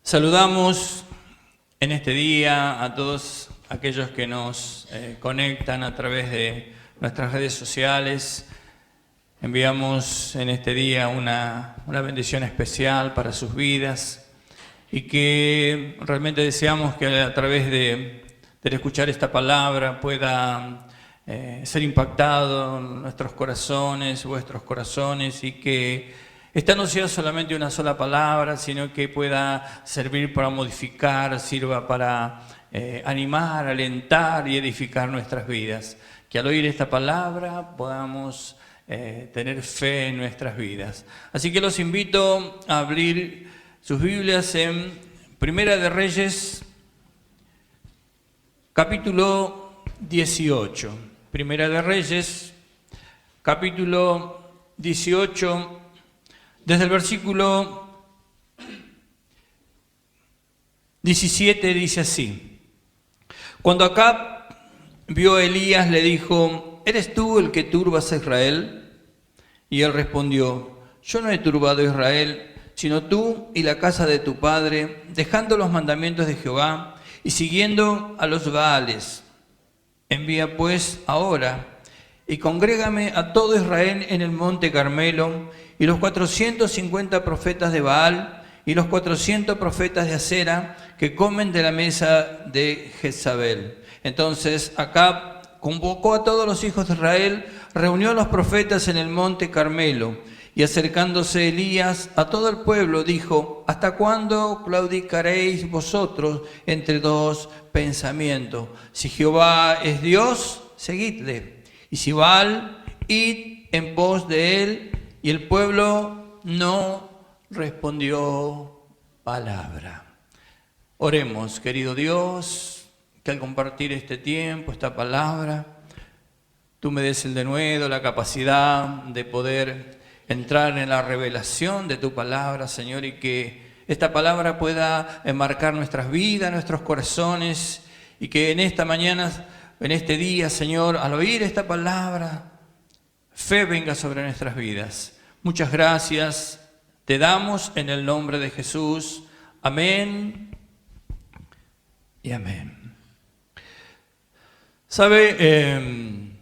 Saludamos en este día a todos aquellos que nos conectan a través de nuestras redes sociales. Enviamos en este día una bendición especial para sus vidas y que realmente deseamos que a través de escuchar esta palabra pueda ser impactado en nuestros corazones, vuestros corazones, y que esta no sea solamente una sola palabra, sino que pueda servir para modificar, sirva para animar, alentar y edificar nuestras vidas. Que al oír esta palabra podamos tener fe en nuestras vidas. Así que los invito a abrir sus Biblias en Primera de Reyes, capítulo 18. Primera de Reyes, capítulo 18. Desde el versículo 17 dice así: Cuando Acab vio a Elías, le dijo: ¿Eres tú el que turbas a Israel? Y él respondió: Yo no he turbado a Israel, sino tú y la casa de tu padre, dejando los mandamientos de Jehová y siguiendo a los Baales. Envía pues ahora y congrégame a todo Israel en el monte Carmelo, y los 450 profetas de Baal y los 400 profetas de Acera que comen de la mesa de Jezabel. Entonces Acab convocó a todos los hijos de Israel, reunió a los profetas en el monte Carmelo, y acercándose Elías a todo el pueblo dijo: ¿Hasta cuándo claudicaréis vosotros entre dos pensamientos? Si Jehová es Dios, seguidle, y si Baal, id en pos de él. Y el pueblo no respondió palabra. Oremos, querido Dios, que al compartir este tiempo, esta palabra, tú me des el denuedo, la capacidad de poder entrar en la revelación de tu palabra, Señor, y que esta palabra pueda enmarcar nuestras vidas, nuestros corazones, y que en esta mañana, en este día, Señor, al oír esta palabra, fe venga sobre nuestras vidas. Muchas gracias te damos en el nombre de Jesús. Amén y amén. ¿Sabe? En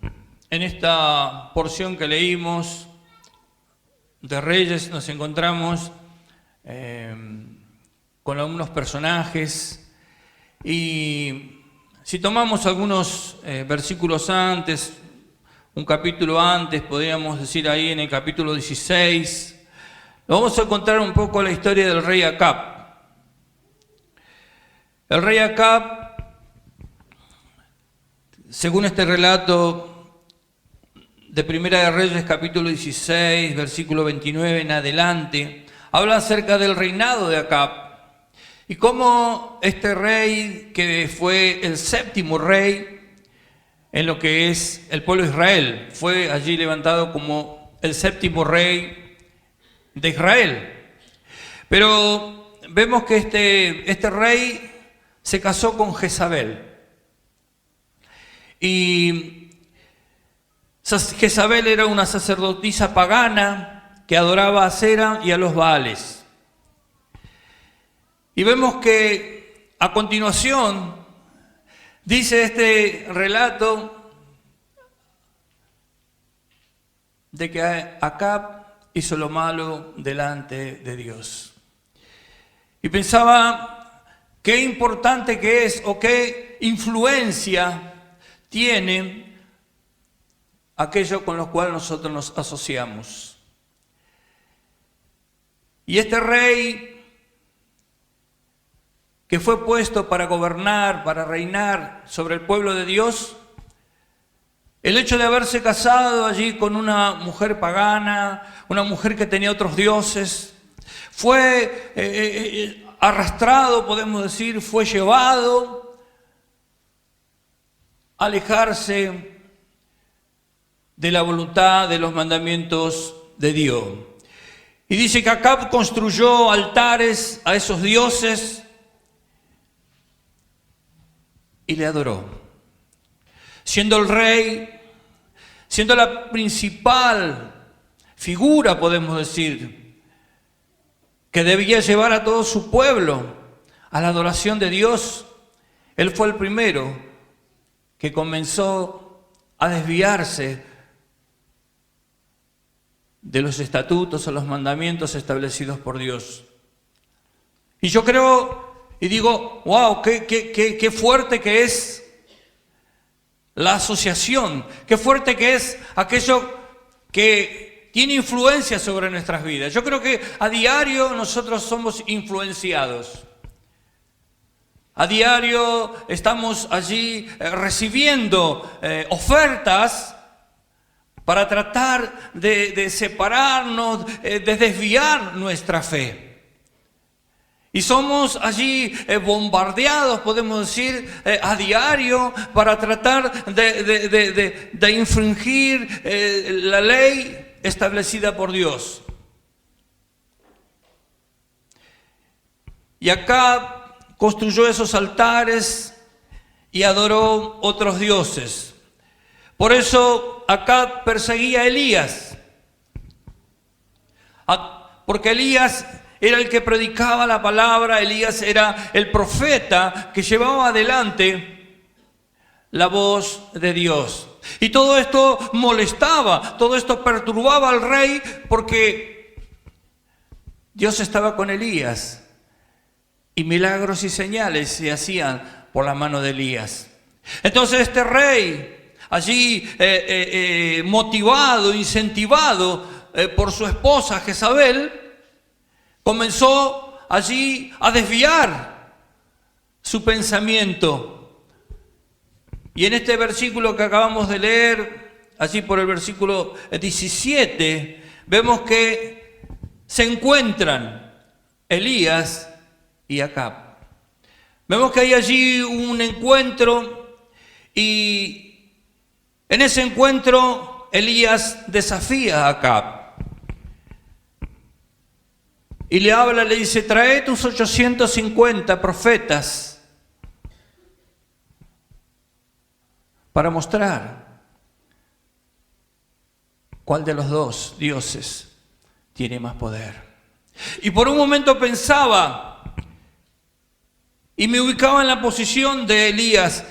esta porción que leímos de Reyes nos encontramos con algunos personajes, y si tomamos algunos versículos antes, un capítulo antes, podríamos decir ahí en el capítulo 16, vamos a contar un poco la historia del rey Acab. El rey Acab, según este relato de Primera de Reyes, capítulo 16, versículo 29 en adelante, habla acerca del reinado de Acab y cómo este rey, que fue el séptimo rey en lo que es el pueblo de Israel, fue allí levantado como el séptimo rey de Israel. Pero vemos que este rey se casó con Jezabel. Y Jezabel era una sacerdotisa pagana que adoraba a Acera y a los Baales. Y vemos que a continuación dice este relato de que Acab hizo lo malo delante de Dios. Y pensaba qué importante que es, o qué influencia tiene aquello con lo cual nosotros nos asociamos. Y este rey que fue puesto para gobernar, para reinar sobre el pueblo de Dios, el hecho de haberse casado allí con una mujer pagana, una mujer que tenía otros dioses, fue arrastrado, podemos decir, fue llevado a alejarse de la voluntad, de los mandamientos de Dios. Y dice que Acab construyó altares a esos dioses y le adoró. Siendo el rey, siendo la principal figura, podemos decir, que debía llevar a todo su pueblo a la adoración de Dios, él fue el primero que comenzó a desviarse de los estatutos o los mandamientos establecidos por Dios. Y yo creo y digo, wow, qué fuerte que es la asociación, qué fuerte que es aquello que tiene influencia sobre nuestras vidas. Yo creo que a diario nosotros somos influenciados. A diario estamos allí recibiendo ofertas para tratar de separarnos, de desviar nuestra fe. Y somos allí bombardeados, podemos decir, a diario para tratar de infringir la ley establecida por Dios. Y acá construyó esos altares y adoró otros dioses. Por eso acá perseguía a Elías. Porque Elías era el que predicaba la palabra, Elías era el profeta que llevaba adelante la voz de Dios. Y todo esto molestaba, todo esto perturbaba al rey porque Dios estaba con Elías. Y milagros y señales se hacían por la mano de Elías. Entonces este rey, allí motivado, incentivado por su esposa Jezabel, comenzó allí a desviar su pensamiento. Y en este versículo que acabamos de leer, allí por el versículo 17, vemos que se encuentran Elías y Acab. Vemos que hay allí un encuentro y en ese encuentro Elías desafía a Acab. Y le habla, le dice, trae tus 850 profetas para mostrar cuál de los dos dioses tiene más poder. Y por un momento pensaba y me ubicaba en la posición de Elías.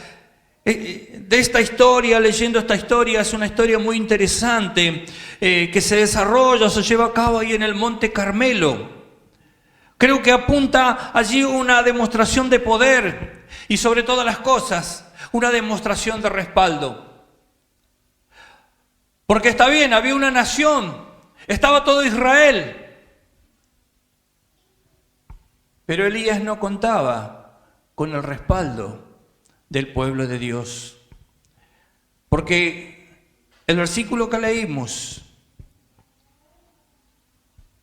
De esta historia, leyendo esta historia, es una historia muy interesante que se desarrolla, se lleva a cabo ahí en el Monte Carmelo. Creo que apunta allí una demostración de poder y sobre todas las cosas, una demostración de respaldo. Porque está bien, había una nación, estaba todo Israel, pero Elías no contaba con el respaldo del pueblo de Dios. Porque el versículo que leímos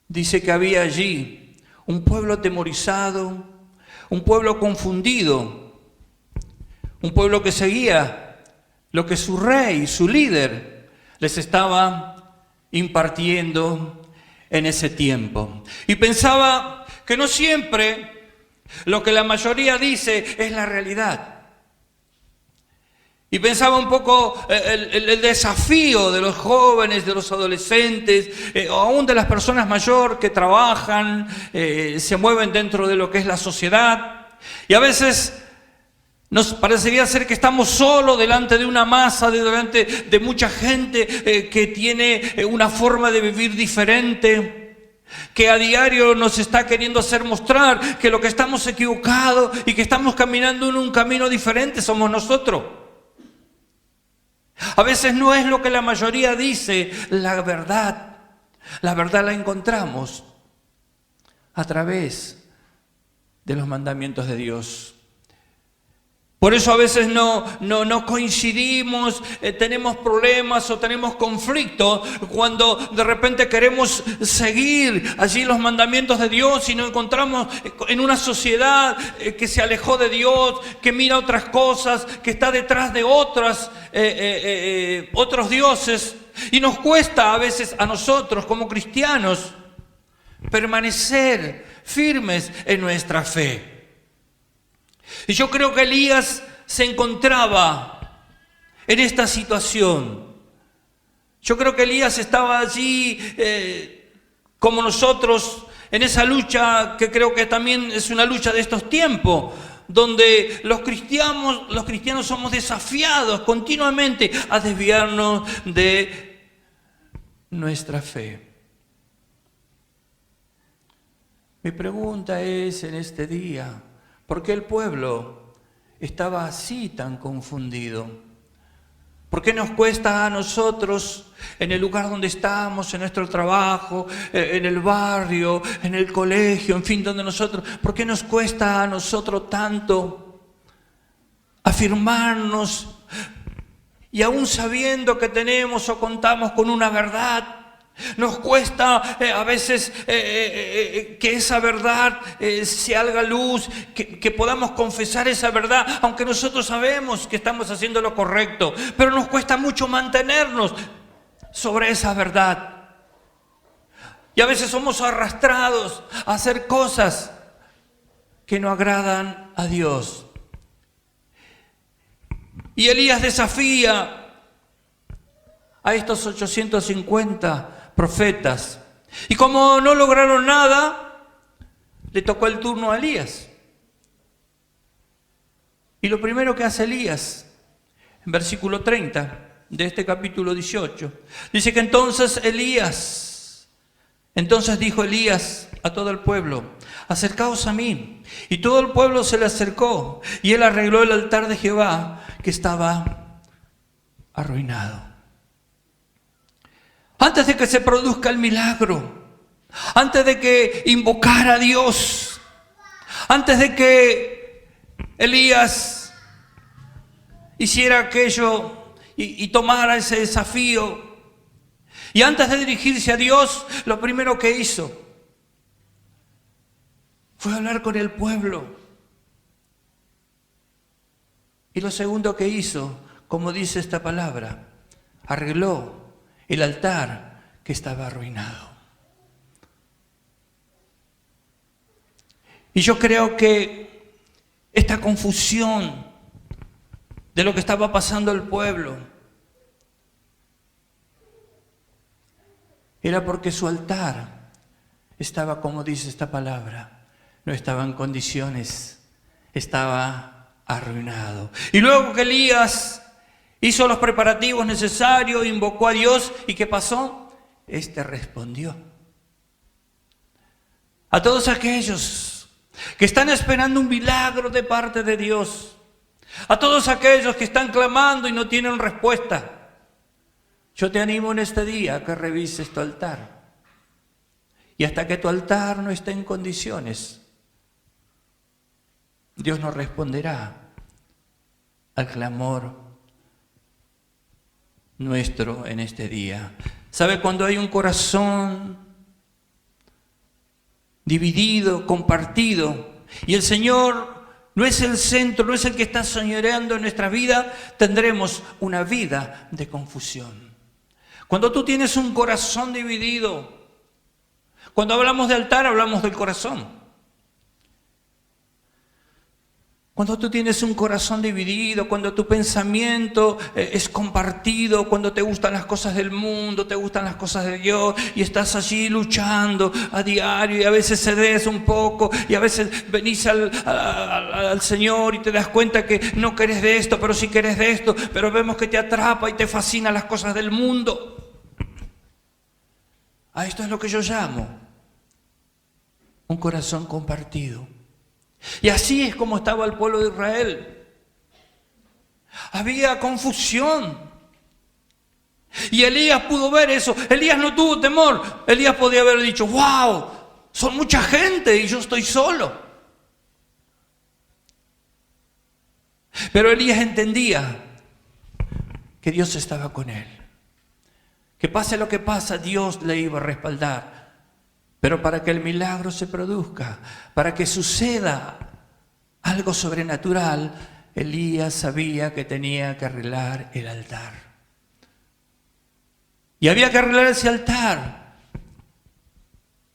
dice que había allí un pueblo atemorizado, un pueblo confundido, un pueblo que seguía lo que su rey, su líder, les estaba impartiendo en ese tiempo. Y pensaba que no siempre lo que la mayoría dice es la realidad. Y pensaba un poco el desafío de los jóvenes, de los adolescentes, aún de las personas mayores que trabajan, se mueven dentro de lo que es la sociedad. Y a veces nos parecería ser que estamos solos delante de una masa, delante de mucha gente que tiene una forma de vivir diferente, que a diario nos está queriendo hacer mostrar que lo que estamos equivocados y que estamos caminando en un camino diferente somos nosotros. A veces no es lo que la mayoría dice, la verdad la encontramos a través de los mandamientos de Dios. Por eso a veces no coincidimos, tenemos problemas o tenemos conflictos cuando de repente queremos seguir allí los mandamientos de Dios y nos encontramos en una sociedad que se alejó de Dios, que mira otras cosas, que está detrás de otros dioses. Y nos cuesta a veces a nosotros como cristianos permanecer firmes en nuestra fe. Y yo creo que Elías se encontraba en esta situación. Yo creo que Elías estaba allí como nosotros en esa lucha que creo que también es una lucha de estos tiempos, donde los cristianos somos desafiados continuamente a desviarnos de nuestra fe. Mi pregunta es en este día, ¿por qué el pueblo estaba así tan confundido? ¿Por qué nos cuesta a nosotros, en el lugar donde estamos, en nuestro trabajo, en el barrio, en el colegio, en fin, por qué nos cuesta a nosotros tanto afirmarnos y aún sabiendo que tenemos o contamos con una verdad? Nos cuesta a veces que esa verdad se haga luz, que podamos confesar esa verdad, aunque nosotros sabemos que estamos haciendo lo correcto, pero nos cuesta mucho mantenernos sobre esa verdad. Y a veces somos arrastrados a hacer cosas que no agradan a Dios. Y Elías desafía a estos 850 profetas. Y como no lograron nada, le tocó el turno a Elías. Y lo primero que hace Elías, en versículo 30 de este capítulo 18, dice que entonces dijo Elías a todo el pueblo: acercaos a mí. Y todo el pueblo se le acercó, y él arregló el altar de Jehová, que estaba arruinado. Antes de que se produzca el milagro, antes de que invocara a Dios, antes de que Elías hiciera aquello y tomara ese desafío, y antes de dirigirse a Dios, lo primero que hizo fue hablar con el pueblo. Y lo segundo que hizo, como dice esta palabra, arregló el altar que estaba arruinado. Y yo creo que esta confusión de lo que estaba pasando al pueblo era porque su altar estaba, como dice esta palabra, no estaba en condiciones, estaba arruinado. Y luego que Elías hizo los preparativos necesarios, invocó a Dios, ¿y qué pasó? Este respondió. A todos aquellos que están esperando un milagro de parte de Dios, a todos aquellos que están clamando y no tienen respuesta, yo te animo en este día a que revises tu altar. Y hasta que tu altar no esté en condiciones, Dios no responderá al clamor nuestro en este día. ¿Sabe? Cuando hay un corazón dividido, compartido, y el Señor no es el centro, no es el que está señoreando en nuestra vida, tendremos una vida de confusión. Cuando tú tienes un corazón dividido, cuando hablamos de altar, hablamos del corazón. Cuando tú tienes un corazón dividido, cuando tu pensamiento es compartido, cuando te gustan las cosas del mundo, te gustan las cosas de Dios, y estás allí luchando a diario, y a veces cedes un poco, y a veces venís al Señor y te das cuenta que no querés de esto, pero sí querés de esto, pero vemos que te atrapa y te fascinan las cosas del mundo. A esto es lo que yo llamo un corazón compartido. Y así es como estaba el pueblo de Israel. Había confusión. Y Elías pudo ver eso. Elías no tuvo temor. Elías podía haber dicho: wow, son mucha gente y yo estoy solo. Pero Elías entendía que Dios estaba con él. Que pase lo que pase, Dios le iba a respaldar. Pero para que el milagro se produzca, para que suceda algo sobrenatural, Elías sabía que tenía que arreglar el altar. Y había que arreglar ese altar.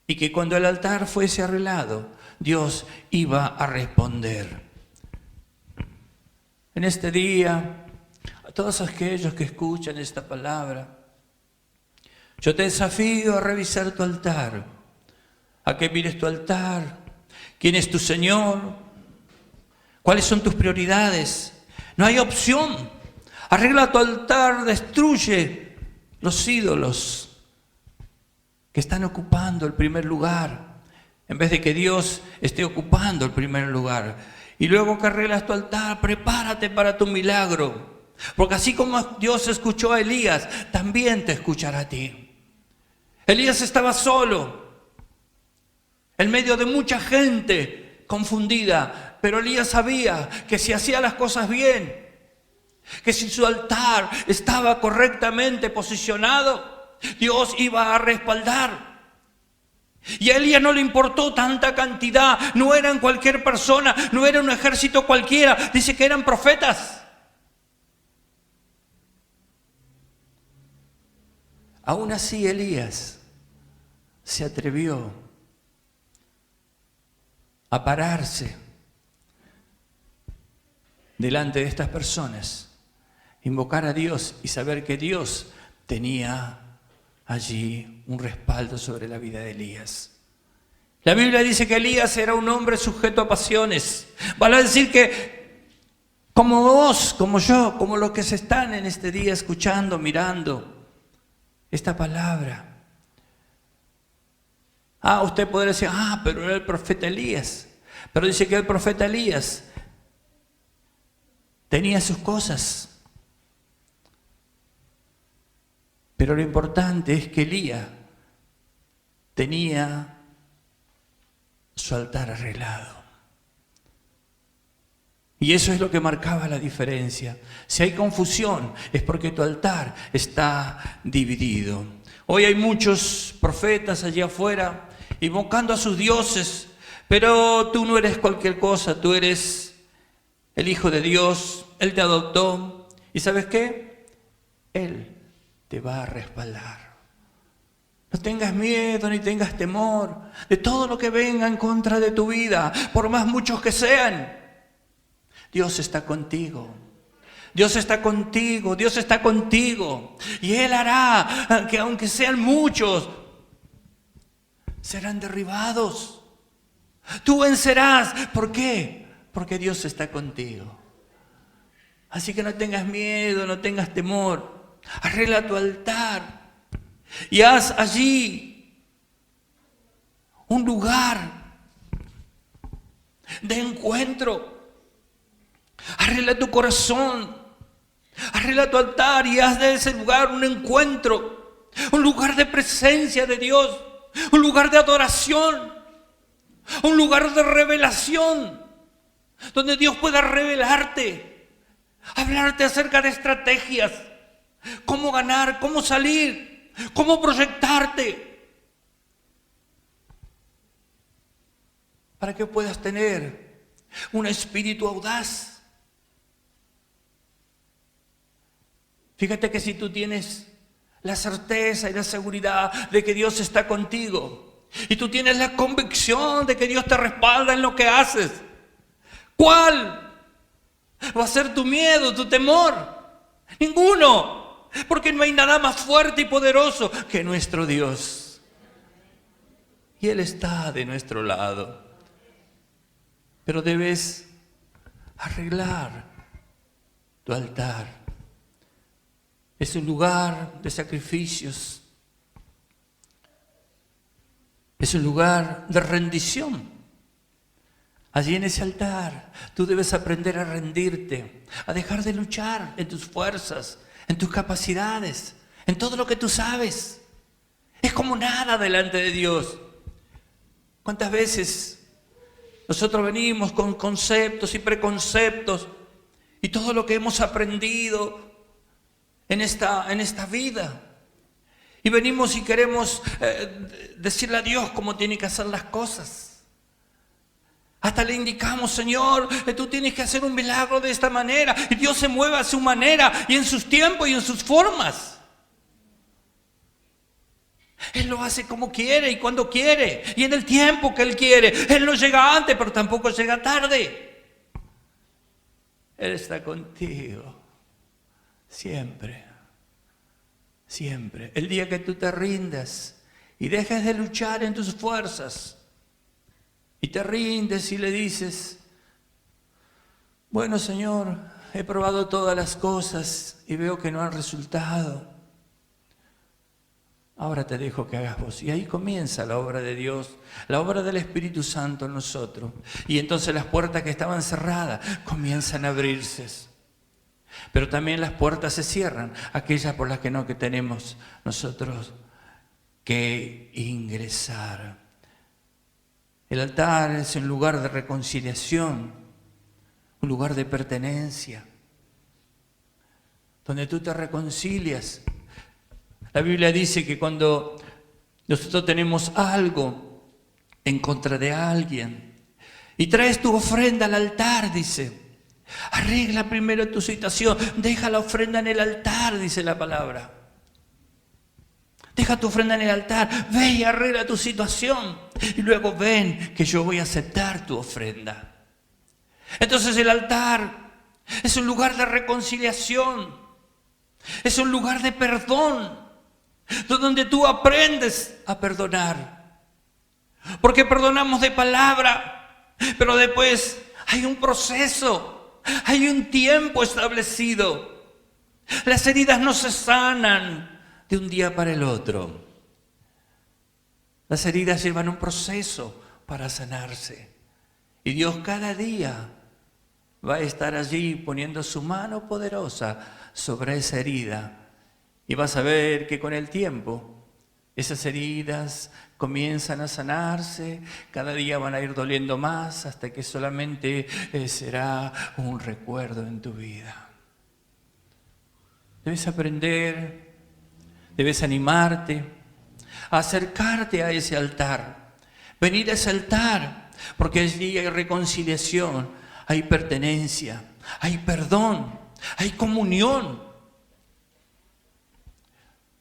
Y que cuando el altar fuese arreglado, Dios iba a responder. En este día, a todos aquellos que escuchan esta palabra, yo te desafío a revisar tu altar, a que mires tu altar. ¿Quién es tu Señor? ¿Cuáles son tus prioridades? No hay opción. Arregla tu altar, destruye los ídolos que están ocupando el primer lugar, en vez de que Dios esté ocupando el primer lugar. Y luego que arreglas tu altar, prepárate para tu milagro. Porque así como Dios escuchó a Elías, también te escuchará a ti. Elías estaba solo, en medio de mucha gente confundida, pero Elías sabía que si hacía las cosas bien, que si su altar estaba correctamente posicionado, Dios iba a respaldar. Y a Elías no le importó tanta cantidad, no eran cualquier persona, no era un ejército cualquiera, dice que eran profetas. Aún así Elías se atrevió a pararse delante de estas personas, invocar a Dios y saber que Dios tenía allí un respaldo sobre la vida de Elías. La Biblia dice que Elías era un hombre sujeto a pasiones. Vale decir que como vos, como yo, como los que se están en este día escuchando, mirando esta palabra. Usted podría decir, pero era el profeta Elías. Pero dice que el profeta Elías tenía sus cosas. Pero lo importante es que Elías tenía su altar arreglado. Y eso es lo que marcaba la diferencia. Si hay confusión, es porque tu altar está dividido. Hoy hay muchos profetas allí afuera invocando a sus dioses, pero tú no eres cualquier cosa, tú eres el Hijo de Dios, Él te adoptó. ¿Y sabes qué? Él te va a respaldar. No tengas miedo ni tengas temor de todo lo que venga en contra de tu vida, por más muchos que sean. Dios está contigo. Dios está contigo, Dios está contigo. Y Él hará que aunque sean muchos, serán derribados. Tú vencerás. ¿Por qué? Porque Dios está contigo. Así que no tengas miedo, no tengas temor. Arregla tu altar y haz allí un lugar de encuentro. Arregla tu corazón, arregla tu altar y haz de ese lugar un encuentro, un lugar de presencia de Dios, un lugar de adoración, un lugar de revelación, donde Dios pueda revelarte, hablarte acerca de estrategias, cómo ganar, cómo salir, cómo proyectarte, para que puedas tener un espíritu audaz. Fíjate que si tú tienes la certeza y la seguridad de que Dios está contigo y tú tienes la convicción de que Dios te respalda en lo que haces, ¿cuál va a ser tu miedo, tu temor? Ninguno, porque no hay nada más fuerte y poderoso que nuestro Dios. Y Él está de nuestro lado. Pero debes arreglar tu altar. Es un lugar de sacrificios. Es un lugar de rendición. Allí en ese altar tú debes aprender a rendirte, a dejar de luchar en tus fuerzas, en tus capacidades, en todo lo que tú sabes. Es como nada delante de Dios. ¿Cuántas veces nosotros venimos con conceptos y preconceptos y todo lo que hemos aprendido en esta vida? Y venimos y queremos decirle a Dios cómo tiene que hacer las cosas. Hasta le indicamos, Señor, tú tienes que hacer un milagro de esta manera. Y Dios se mueve a su manera y en sus tiempos y en sus formas. Él lo hace como quiere y cuando quiere y en el tiempo que Él quiere. Él no llega antes, pero tampoco llega tarde. Él está contigo siempre, siempre. El día que tú te rindas y dejes de luchar en tus fuerzas y te rindes y le dices, bueno, Señor, he probado todas las cosas y veo que no han resultado. Ahora te dejo que hagas vos. Y ahí comienza la obra de Dios, la obra del Espíritu Santo en nosotros. Y entonces las puertas que estaban cerradas comienzan a abrirse. Pero también las puertas se cierran, aquellas por las que no que tenemos nosotros que ingresar. El altar es un lugar de reconciliación, un lugar de pertenencia, donde tú te reconcilias. La Biblia dice que cuando nosotros tenemos algo en contra de alguien y traes tu ofrenda al altar, dice, arregla primero tu situación, deja la ofrenda en el altar, dice la palabra. Deja tu ofrenda en el altar, ve y arregla tu situación y luego ven que yo voy a aceptar tu ofrenda. Entonces el altar es un lugar de reconciliación, es un lugar de perdón, donde tú aprendes a perdonar. Porque perdonamos de palabra, pero después hay un proceso, hay un tiempo establecido. Las heridas no se sanan de un día para el otro. Las heridas llevan un proceso para sanarse. Y Dios cada día va a estar allí poniendo su mano poderosa sobre esa herida. Y vas a ver que con el tiempo esas heridas comienzan a sanarse, cada día van a ir doliendo más hasta que solamente será un recuerdo en tu vida. Debes aprender, debes animarte a acercarte a ese altar, venir a ese altar, porque allí hay reconciliación, hay pertenencia, hay perdón, hay comunión.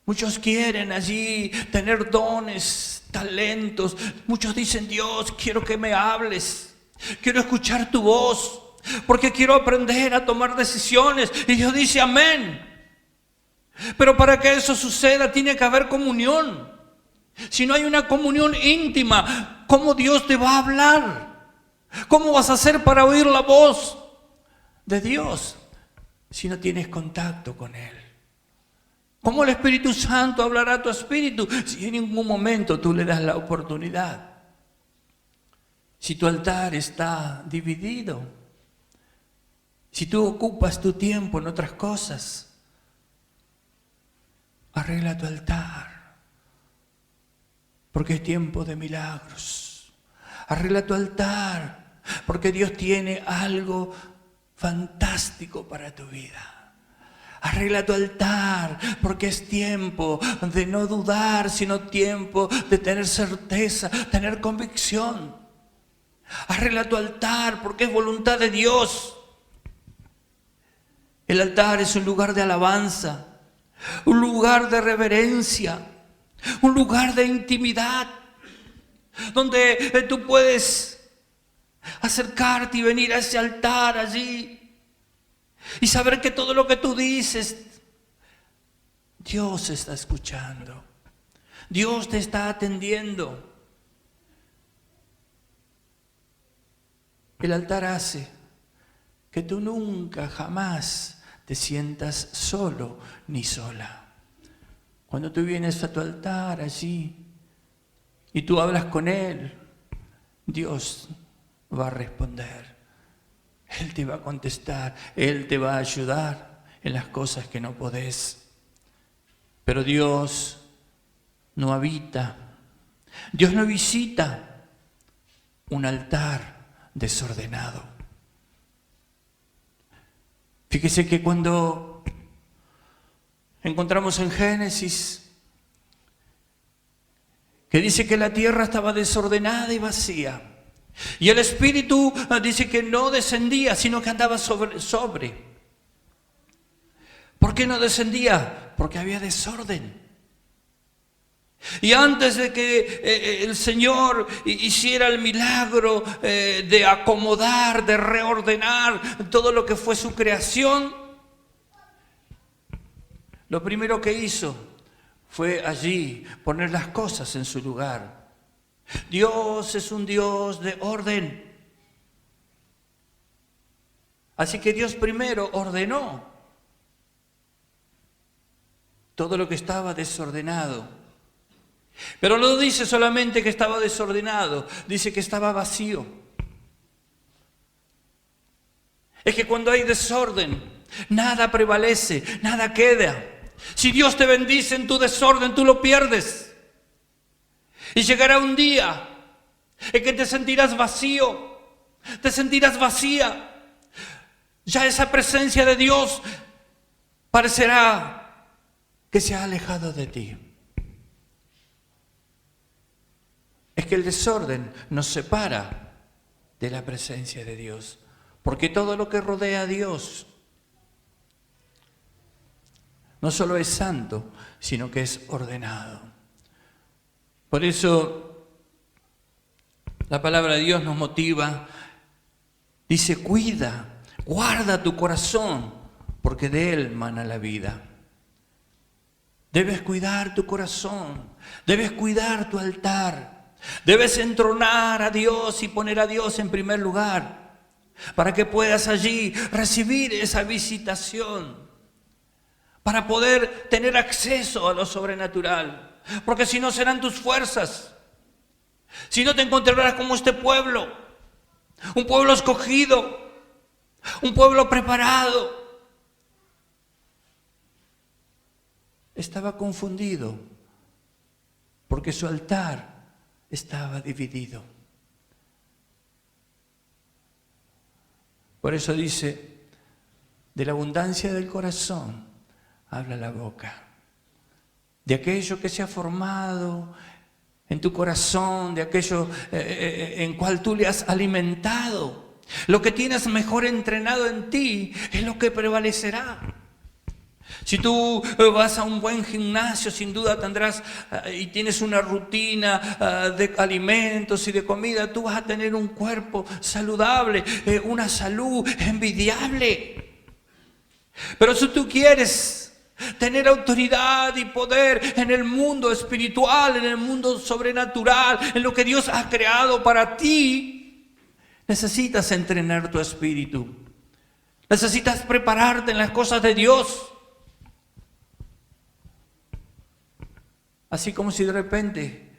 Muchos quieren allí tener dones, talentos. Muchos dicen, Dios, quiero que me hables. Quiero escuchar tu voz, porque quiero aprender a tomar decisiones. Y Dios dice, amén. Pero para que eso suceda, tiene que haber comunión. Si no hay una comunión íntima, ¿cómo Dios te va a hablar? ¿Cómo vas a hacer para oír la voz de Dios si no tienes contacto con Él? ¿Cómo el Espíritu Santo hablará a tu espíritu si en ningún momento tú le das la oportunidad? Si tu altar está dividido, si tú ocupas tu tiempo en otras cosas, arregla tu altar, porque es tiempo de milagros. Arregla tu altar, porque Dios tiene algo fantástico para tu vida. Arregla tu altar, porque es tiempo de no dudar, sino tiempo de tener certeza, tener convicción. Arregla tu altar, porque es voluntad de Dios. El altar es un lugar de alabanza, un lugar de reverencia, un lugar de intimidad, donde tú puedes acercarte y venir a ese altar allí y saber que todo lo que tú dices, Dios está escuchando. Dios te está atendiendo. El altar hace que tú nunca, jamás te sientas solo ni sola. Cuando tú vienes a tu altar allí y tú hablas con Él, Dios va a responder. Él te va a contestar, Él te va a ayudar en las cosas que no podés. Pero Dios no habita, Dios no visita un altar desordenado. Fíjese que cuando encontramos en Génesis que dice que la tierra estaba desordenada y vacía, y el Espíritu dice que no descendía, sino que andaba sobre. ¿Por qué no descendía? Porque había desorden. Y antes de que el Señor hiciera el milagro de acomodar, de reordenar todo lo que fue su creación, lo primero que hizo fue allí poner las cosas en su lugar. Dios es un Dios de orden. Así que Dios primero ordenó todo lo que estaba desordenado. Pero no dice solamente que estaba desordenado, dice que estaba vacío. Es que cuando hay desorden, nada prevalece, nada queda. Si Dios te bendice en tu desorden, tú lo pierdes. Y llegará un día en que te sentirás vacío, te sentirás vacía. Ya esa presencia de Dios parecerá que se ha alejado de ti. Es que el desorden nos separa de la presencia de Dios, porque todo lo que rodea a Dios no solo es santo, sino que es ordenado. Por eso la palabra de Dios nos motiva, dice, cuida, guarda tu corazón, porque de él mana la vida. Debes cuidar tu corazón, debes cuidar tu altar, debes entronar a Dios y poner a Dios en primer lugar, para que puedas allí recibir esa visitación, para poder tener acceso a lo sobrenatural, porque si no serán tus fuerzas, si no te encontrarás como este pueblo, un pueblo escogido, un pueblo preparado. Estaba confundido porque su altar estaba dividido. Por eso dice, de la abundancia del corazón habla la boca. De aquello que se ha formado en tu corazón, de aquello en cual tú le has alimentado. Lo que tienes mejor entrenado en ti es lo que prevalecerá. Si tú vas a un buen gimnasio, sin duda tendrás y tienes una rutina de alimentos y de comida, tú vas a tener un cuerpo saludable, una salud envidiable. Pero si tú quieres tener autoridad y poder en el mundo espiritual, en el mundo sobrenatural, en lo que Dios ha creado para ti, necesitas entrenar tu espíritu. Necesitas prepararte en las cosas de Dios. Así como si de repente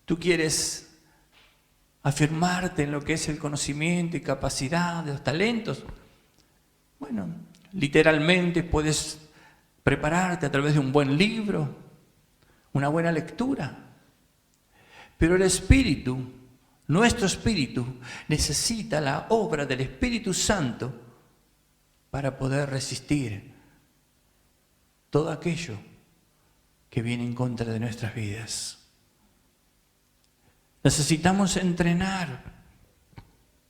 tú quieres afirmarte en lo que es el conocimiento y capacidad de los talentos. Bueno, literalmente puedes prepararte a través de un buen libro, una buena lectura. Pero el espíritu, nuestro espíritu, necesita la obra del Espíritu Santo para poder resistir todo aquello que viene en contra de nuestras vidas. Necesitamos entrenar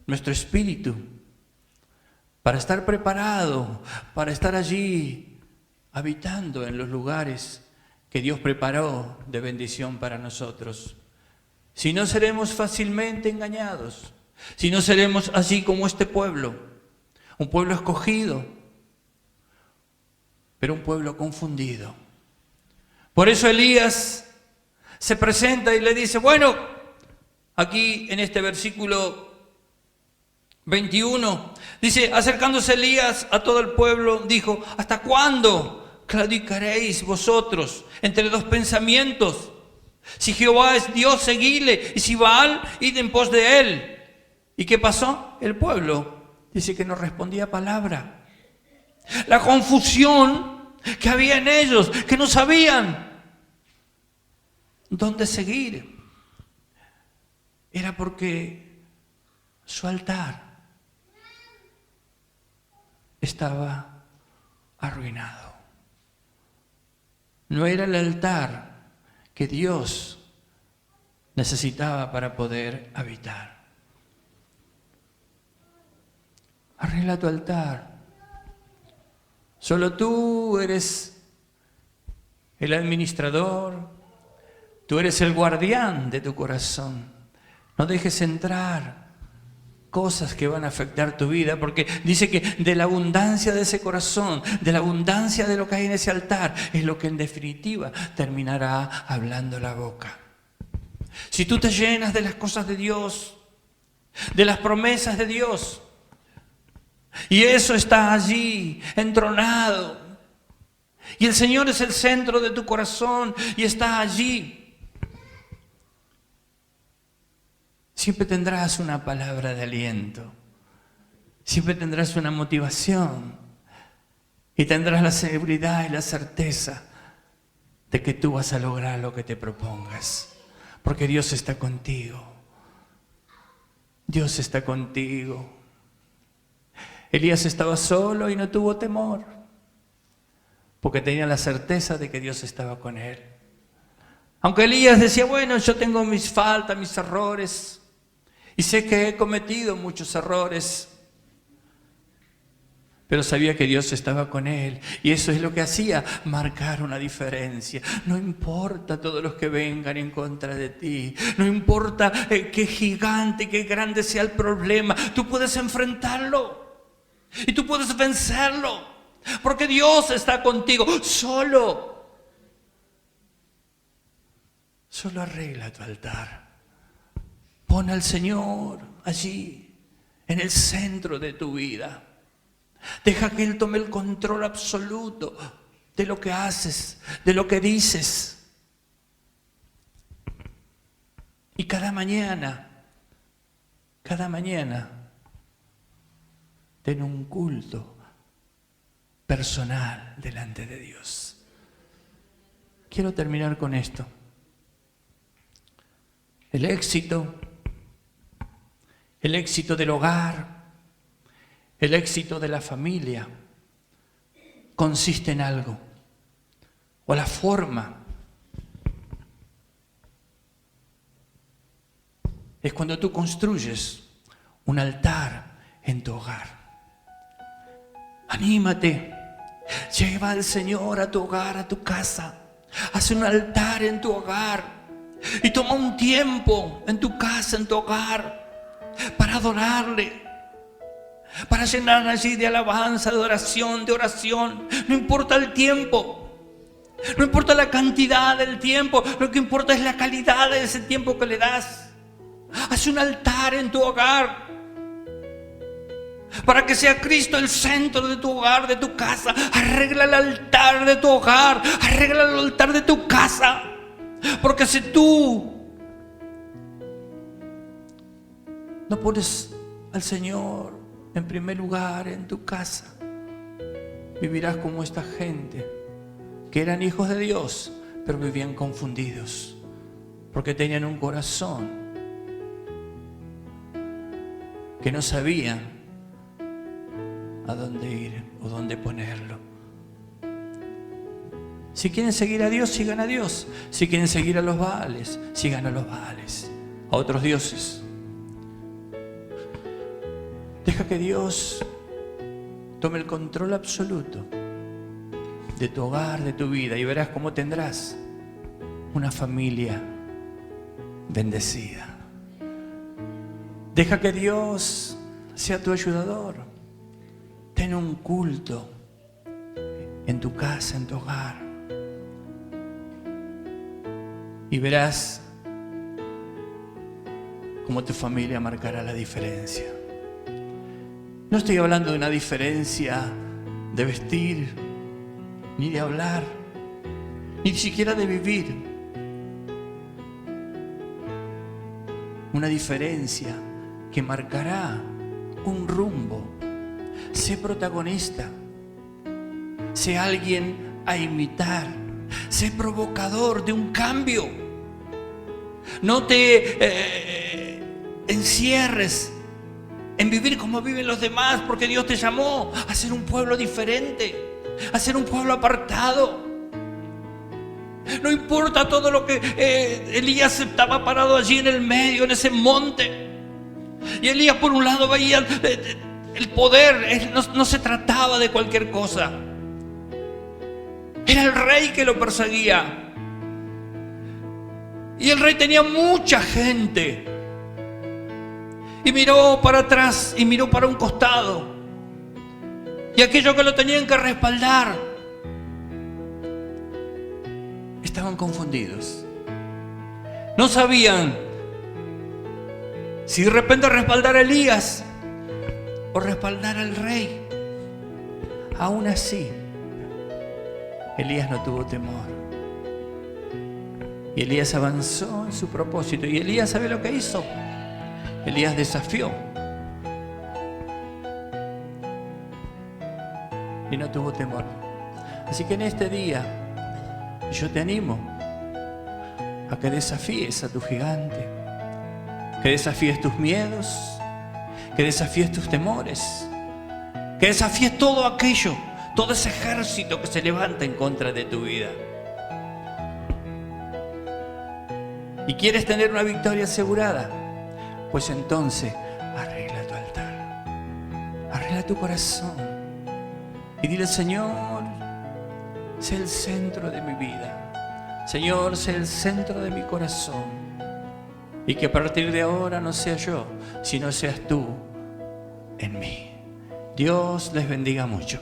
nuestro espíritu para estar preparado, para estar allí habitando en los lugares que Dios preparó de bendición para nosotros. Si no, seremos fácilmente engañados. Si no, seremos así como este pueblo, un pueblo escogido, pero un pueblo confundido. Por eso Elías se presenta y le dice, bueno, aquí en este versículo 21, dice, acercándose Elías a todo el pueblo, dijo, ¿hasta cuándo claudicaréis vosotros entre dos pensamientos? Si Jehová es Dios, seguidle, y si Baal, id en pos de él. ¿Y qué pasó? El pueblo dice que no respondía palabra. La confusión que había en ellos, que no sabían dónde seguir, era porque su altar estaba arruinado. No era el altar que Dios necesitaba para poder habitar. Arregla tu altar. Solo tú eres el administrador, tú eres el guardián de tu corazón. No dejes entrar cosas que van a afectar tu vida, porque dice que de la abundancia de ese corazón, de la abundancia de lo que hay en ese altar, es lo que en definitiva terminará hablando la boca. Si tú te llenas de las cosas de Dios, de las promesas de Dios, y eso está allí, entronado, y el Señor es el centro de tu corazón y está allí, siempre tendrás una palabra de aliento, siempre tendrás una motivación y tendrás la seguridad y la certeza de que tú vas a lograr lo que te propongas, porque Dios está contigo. Dios está contigo. Elías estaba solo y no tuvo temor, porque tenía la certeza de que Dios estaba con él. Aunque Elías decía, bueno, yo tengo mis faltas, mis errores, y sé que he cometido muchos errores, pero sabía que Dios estaba con él, y eso es lo que hacía marcar una diferencia. No importa todos los que vengan en contra de ti, no importa qué gigante, qué grande sea el problema, tú puedes enfrentarlo y tú puedes vencerlo, porque Dios está contigo. Solo arregla tu altar, pon al Señor allí en el centro de tu vida. Deja que Él tome el control absoluto de lo que haces, de lo que dices. Y cada mañana, ten un culto personal delante de Dios. Quiero terminar con esto. El éxito del hogar, el éxito de la familia consiste en algo, o la forma es cuando tú construyes un altar en tu hogar. Anímate, lleva al Señor a tu hogar, a tu casa, haz un altar en tu hogar y toma un tiempo en tu casa, en tu hogar, para adorarle, para llenar allí de alabanza, de oración, No importa el tiempo, no importa la cantidad del tiempo, lo que importa es la calidad de ese tiempo que le das. Haz un altar en tu hogar, para que sea Cristo el centro de tu hogar, de tu casa. Arregla el altar de tu hogar, arregla el altar de tu casa, porque si tú no pones al Señor en primer lugar en tu casa, vivirás como esta gente que eran hijos de Dios, pero vivían confundidos, porque tenían un corazón que no sabían a dónde ir o dónde ponerlo. Si quieren seguir a Dios, sigan a Dios. Si quieren seguir a los Baales, sigan a los Baales, a otros dioses. Deja que Dios tome el control absoluto de tu hogar, de tu vida, y verás cómo tendrás una familia bendecida. Deja que Dios sea tu ayudador. Ten un culto en tu casa, en tu hogar, y verás cómo tu familia marcará la diferencia. No estoy hablando de una diferencia de vestir, ni de hablar, ni siquiera de vivir. Una diferencia que marcará un rumbo. Sé protagonista, sé alguien a imitar, sé provocador de un cambio. No te encierres en vivir como viven los demás, porque Dios te llamó a ser un pueblo diferente, a ser un pueblo apartado. No importa todo lo que Elías estaba parado allí en el medio, en ese monte, y Elías por un lado veía el poder. No se trataba de cualquier cosa, era el rey que lo perseguía, y el rey tenía mucha gente. y miró para atrás y miró para un costado. Y aquellos que lo tenían que respaldar estaban confundidos. No sabían si de repente respaldar a Elías o respaldar al rey. Aún así, Elías no tuvo temor. Y Elías avanzó en su propósito. Y Elías, ¿sabe lo que hizo? Elías desafió. Y no tuvo temor. Así que en este día, yo te animo a que desafíes a tu gigante. Que desafíes tus miedos. Que desafíes tus temores. Que desafíes todo aquello, todo ese ejército que se levanta en contra de tu vida. ¿Y quieres tener una victoria asegurada? Pues entonces arregla tu altar, arregla tu corazón y dile: Señor, sé el centro de mi vida. Señor, sé el centro de mi corazón. Y que a partir de ahora no sea yo, sino seas tú en mí. Dios les bendiga mucho.